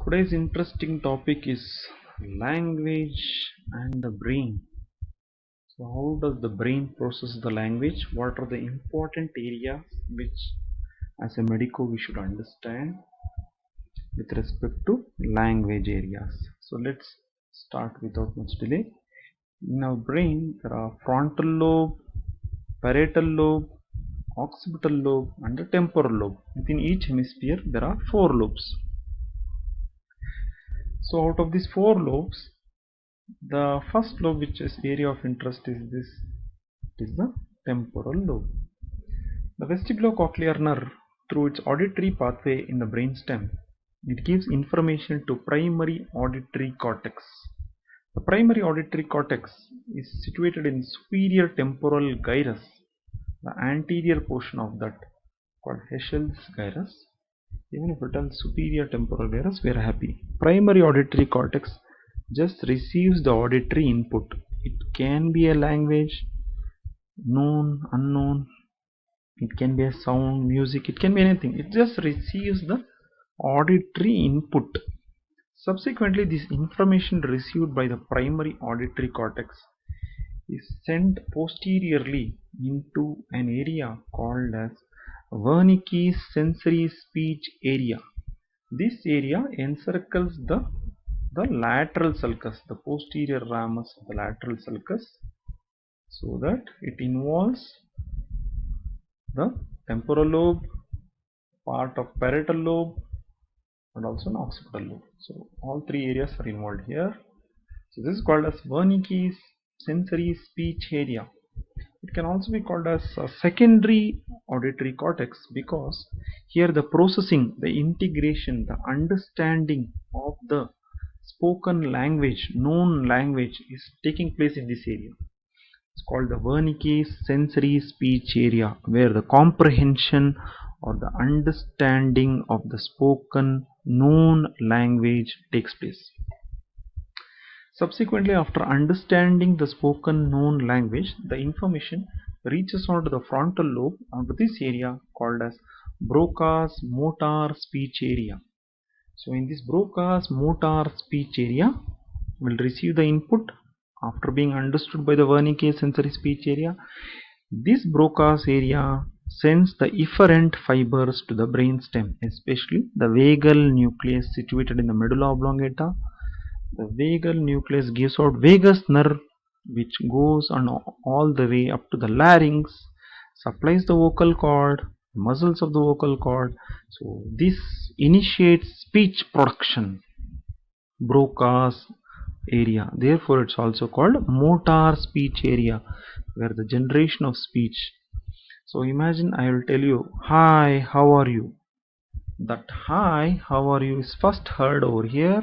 Today's interesting topic is language and the brain. So, how does the brain process the language? What are the important areas which, as a medico, we should understand with respect to language areas? So, let's start without much delay. In our brain, there are frontal lobe, parietal lobe, occipital lobe, and the temporal lobe. Within each hemisphere, there are 4 lobes. So, out of these 4 lobes, the first lobe, which is area of interest, is this. It is the temporal lobe. The vestibulocochlear nerve, through its auditory pathway in the brainstem, it gives information to primary auditory cortex. The primary auditory cortex is situated in superior temporal gyrus, the anterior portion of that, called Heschel's gyrus. Even if we tell superior temporal gyrus, we are happy. Primary auditory cortex just receives the auditory input. It can be a language, known, unknown, it can be a sound, music, it can be anything. It just receives the auditory input. Subsequently, this information received by the primary auditory cortex is sent posteriorly into an area called as Wernicke's sensory speech area. This area encircles the lateral sulcus, the posterior ramus of the lateral sulcus, so that it involves the temporal lobe, part of parietal lobe, and also an occipital lobe. So all 3 areas are involved here. So this is called as Wernicke's sensory speech area. It can also be called as a secondary auditory cortex, because here the processing, the integration, the understanding of the spoken language, known language, is taking place in this area. It's called the Wernicke's sensory speech area, where the comprehension or the understanding of the spoken known language takes place. Subsequently, after understanding the spoken known language, the information reaches onto the frontal lobe, onto this area called as Brocas motor speech area. So in this Brocas motor speech area, will receive the input after being understood by the Wernicke sensory speech area. This Brocas area sends the efferent fibers to the brainstem, especially the vagal nucleus situated in the medulla oblongata. The vagal nucleus gives out vagus nerve, which goes on all the way up to the larynx, supplies the vocal cord, muscles of the vocal cord. So this initiates speech production, Brocas area. Therefore, it's also called motor speech area, where the generation of speech. So imagine I will tell you, hi, how are you? That hi, how are you is first heard over here,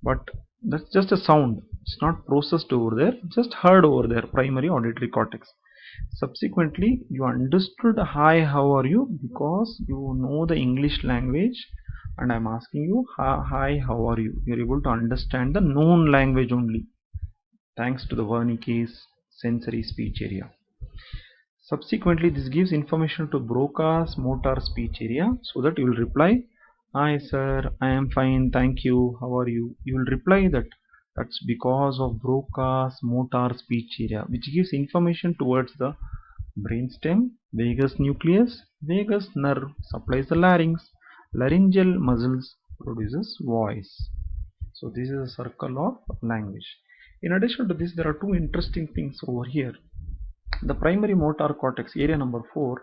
but that's just a sound. It's not processed over there, just heard over there, primary auditory cortex. Subsequently, you understood hi, how are you, because you know the English language, and I'm asking you hi, how are you. You're able to understand the known language only, thanks to the Wernicke's sensory speech area. Subsequently, this gives information to Brocas motor speech area, so that you will reply, hi sir, I am fine, thank you, how are you. You will reply that that's because of Brocas motor speech area, which gives information towards the brainstem, vagus nucleus, vagus nerve supplies the larynx, laryngeal muscles produces voice. So this is a circle of language. In addition to this, there are 2 interesting things over here. The primary motor cortex, area number 4,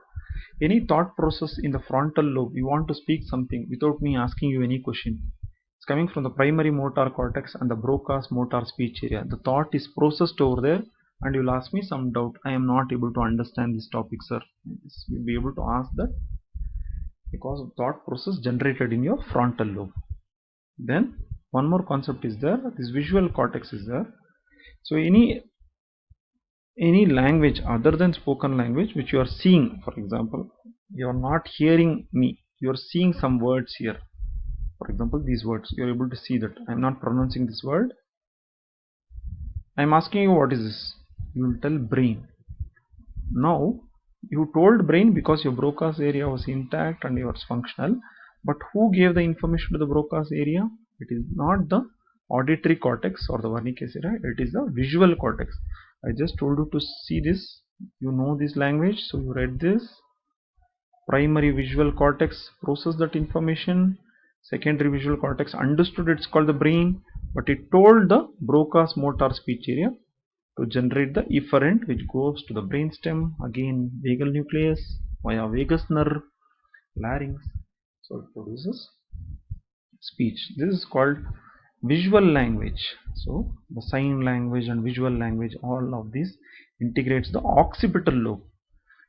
any thought process in the frontal lobe, you want to speak something without me asking you any question, it's coming from the primary motor cortex and the Brocas motor speech area. The thought is processed over there, and you'll ask me some doubt, I am not able to understand this topic, sir. You'll be able to ask that because of thought process generated in your frontal lobe. Then one more concept is there, this visual cortex is there. So any language other than spoken language which you are seeing, for example, you are not hearing me, you are seeing some words here. For example, these words, you are able to see that I am not pronouncing this word. I am asking you, what is this? You will tell brain. Now you told brain because your Brocas area was intact and it was functional, but who gave the information to the Brocas area? It is not the auditory cortex or the wernickes area, it is the visual cortex. I just told you to see this. You know this language, so you read this. Primary visual cortex processed that information. Secondary visual cortex understood it's called the brain, but it told the Brocas motor speech area to generate the efferent which goes to the brainstem, again vagal nucleus via vagus nerve, larynx, so it produces speech. This is called visual language. So the sign language and visual language, all of this integrates the occipital lobe.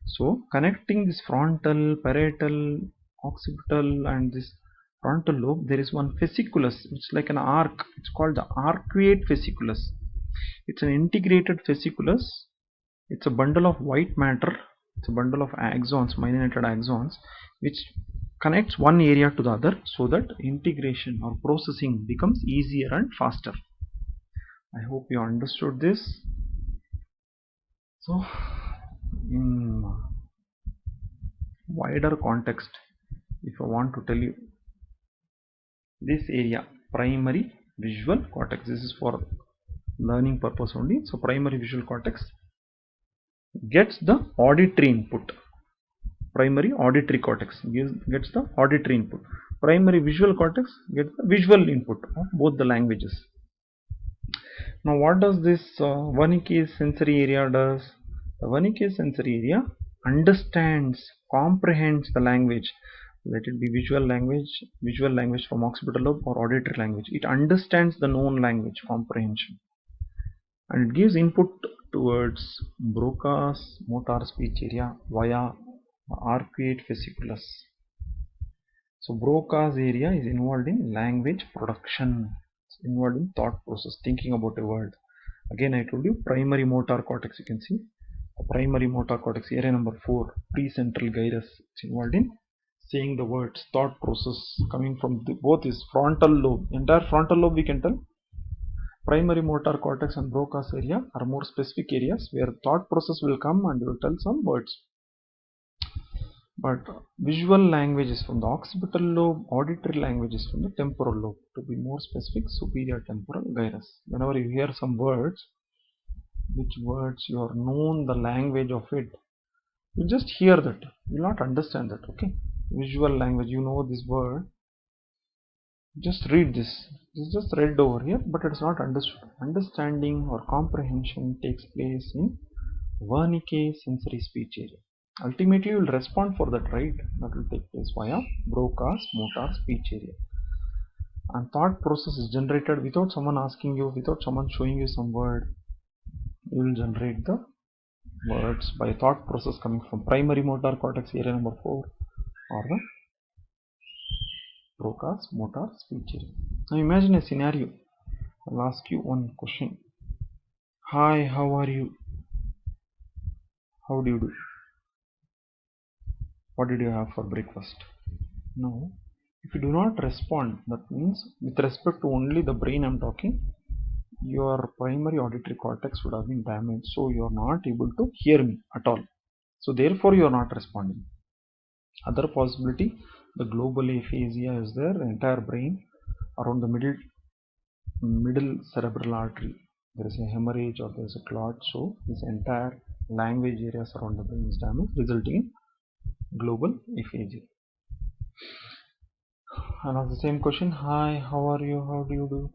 So connecting this frontal, parietal, occipital and this frontal lobe, there is one fasciculus. It's like an arc. It's called the arcuate fasciculus. It's an integrated fasciculus. It's a bundle of white matter. It's a bundle of axons, myelinated axons, which connects one area to the other so that integration or processing becomes easier and faster. I hope you understood this. So in wider context, if I want to tell you this area, primary visual cortex, this is for learning purpose only. So primary visual cortex gets the auditory input. Primary auditory cortex gets the auditory input. Primary visual cortex gets the visual input of both the languages. Now what does this Wernicke sensory area does? The Wernicke sensory area understands, comprehends the language. Let it be visual language from occipital lobe or auditory language. It understands the known language comprehension, and it gives input towards Brocas motor speech area via arcuate fasciculus. So Brocas area is involved in language production. It's involved in thought process, thinking about a word. Again, I told you primary motor cortex. You can see the primary motor cortex area number 4, precentral gyrus. It's involved in saying the words, thought process coming from both is frontal lobe. Entire frontal lobe we can tell. Primary motor cortex and Brocas area are more specific areas where thought process will come and will tell some words. But visual language is from the occipital lobe, auditory language is from the temporal lobe. To be more specific, superior temporal gyrus. Whenever you hear some words, which words you are known the language of it, you just hear that, you will not understand that. Okay, visual language, you know this word, just read this. This is just read over here, but it's not understood. Understanding or comprehension takes place in Wernicke sensory speech area. Ultimately, you will respond for that, right? That will take place via Brocas motor speech area. And thought process is generated without someone asking you, without someone showing you some word. You will generate the words by thought process coming from primary motor cortex area number 4 or the Brocas motor speech area. Now imagine a scenario. I'll ask you one question. Hi, how are you? How do you do? What did you have for breakfast? Now, if you do not respond, that means with respect to only the brain I'm talking, your primary auditory cortex would have been damaged, so you are not able to hear me at all. So therefore you are not responding. Other possibility, the global aphasia is there, the entire brain around the middle cerebral artery. There is a hemorrhage or there is a clot, so this entire language areas around the brain is damaged, resulting in global aphasia. And ask the same question. Hi, how are you? How do you do?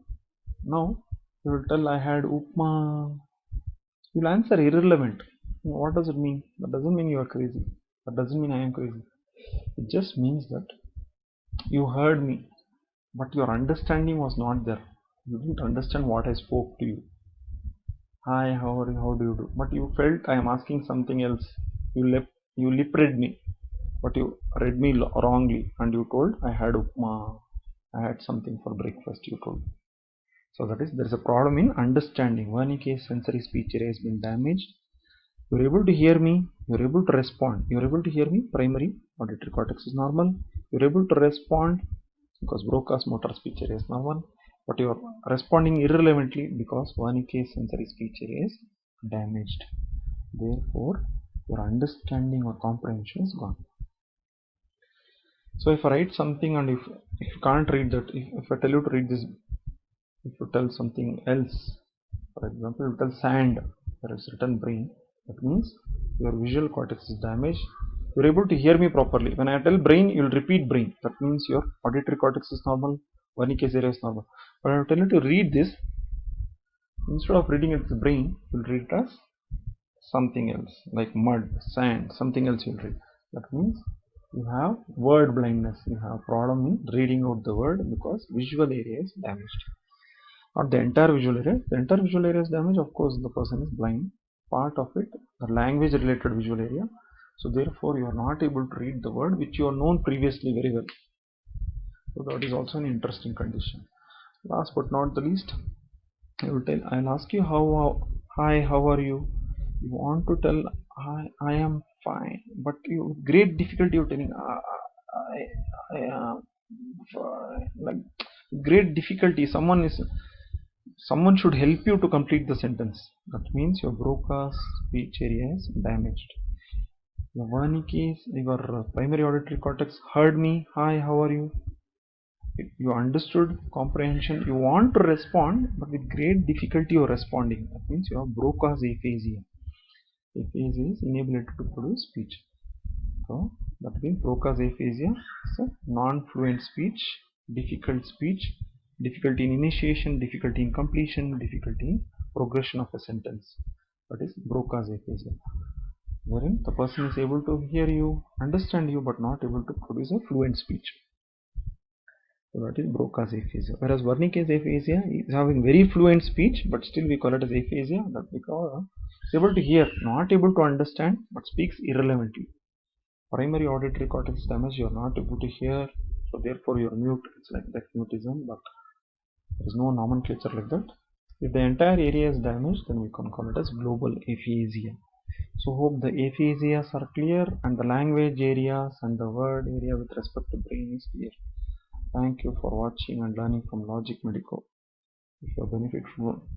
Now you will tell I had upma. You will answer irrelevant. What does it mean? That doesn't mean you are crazy. That doesn't mean I am crazy. It just means that you heard me, but your understanding was not there. You didn't understand what I spoke to you. Hi, how are you? How do you do? But you felt I am asking something else. You lip read me, but you read me wrongly, and you told I had upma. I had something for breakfast. You told. So that is, there is a problem in understanding. Wernicke sensory speech area has been damaged. You are able to hear me. You are able to respond. You are able to hear me. Primary auditory cortex is normal. You are able to respond because Brocas motor speech area is normal. But you are responding irrelevantly because Wernicke sensory speech area is damaged. Therefore, your understanding or comprehension is gone. So if I write something and if you can't read that, if I tell you to read this, if you tell something else, for example, you tell sand, there is written brain, that means your visual cortex is damaged. You're able to hear me properly. When I tell brain, you'll repeat brain. That means your auditory cortex is normal, wernickes area is normal. But I tell you to read this, instead of reading it as brain, you'll read it as something else, like mud, sand, something else you'll read. That means you have word blindness. You have problem in reading out the word because visual area is damaged. Not the entire visual area. The entire visual area is damaged. Of course, the person is blind. Part of it, the language related visual area. So therefore, you are not able to read the word which you have known previously very well. So that is also an interesting condition. Last but not the least, I'll ask you hi, how are you? You want to tell I am fine, but you great difficulty you're telling I am fine. Like great difficulty. Someone should help you to complete the sentence. That means your Brocas speech area is damaged. Your Wernicke, your primary auditory cortex heard me. Hi, how are you? You understood comprehension. You want to respond, but with great difficulty you're responding. That means you have Brocas aphasia. Aphasia is inability to produce speech. So that means Brocas aphasia is a non-fluent speech, difficulty in initiation, difficulty in completion, difficulty in progression of a sentence. That is Brocas aphasia, wherein the person is able to hear you, understand you, but not able to produce a fluent speech. So that is Brocas aphasia. Whereas Wernicke's aphasia is having very fluent speech, but still we call it as aphasia. That because is able to hear, not able to understand, but speaks irrelevantly. Primary auditory cortex damage, you are not able to hear, so therefore you are mute. It's like that mutism, but there is no nomenclature like that. If the entire area is damaged, then we can call it as global aphasia. So hope the aphasias are clear and the language areas and the word area with respect to brain is clear. Thank you for watching and learning from Logic Medico. If you benefit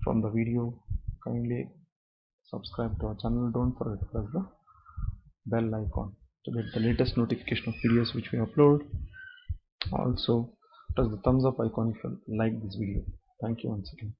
from the video, kindly subscribe to our channel. Don't forget to press the bell icon to get the latest notification of videos which we upload. Also press the thumbs up icon if you like this video. Thank you once again.